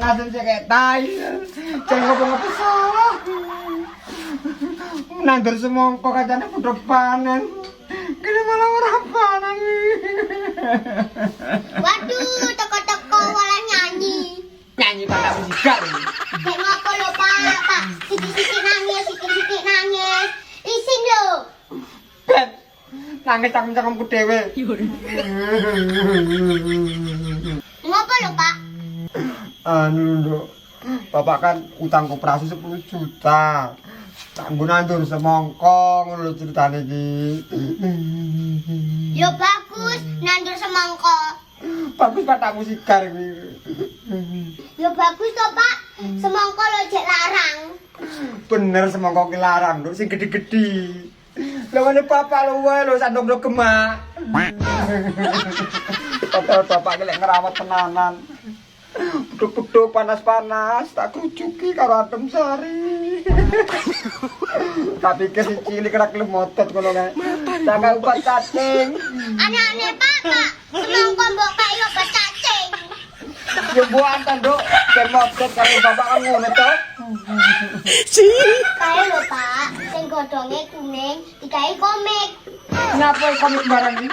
Nasul siya kayak tai. Jangan ngapa-ngapa salah. Nandur semongko kacanya udah panen. Kini malah orang panen. Waduh, toko-toko walah nyanyi. Nyanyi pada musikal. Kayak ngapa lo pak? Siti-siti nangis. Ising lo. Bet, nangis cangkem-cangkemku dewe. Ngapa lo pak? Anu nduk, bapak kan utang koperasi 10 juta. Kanggo nandur semongko ngono lho ceritane iki. Yo bagus, nandur semangka. Bagus Pak tak musikar iki. Yo bagus toh pak, semangka lo jek larang. Bener semongko ki larang nduk sing gede-gede. Lha ngene bapak lho wae lho sandok nduk gemak. Padahal bapak ki lek ngerawat tenanan. Beduk-beduk panas-panas tak krucuki karo adem sari. Tapi kesi cilik ora kelem motot ngono kae. Jangan obat cacing. Aneh-aneh pak, semangka mbok kae obat cacing. Yo buan ta nduk, ben motot karo bapak kan ngono to. Kae lho pak, sing godhonge kuning, dikai komik. Ngapa komik barang iki?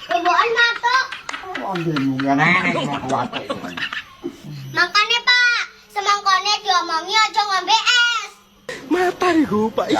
Rembukan matok. Oh, ndemu ngene kok kuwate. Makanya pak, semangkanya diomongi aja ngombe es. Mata iku, Pak.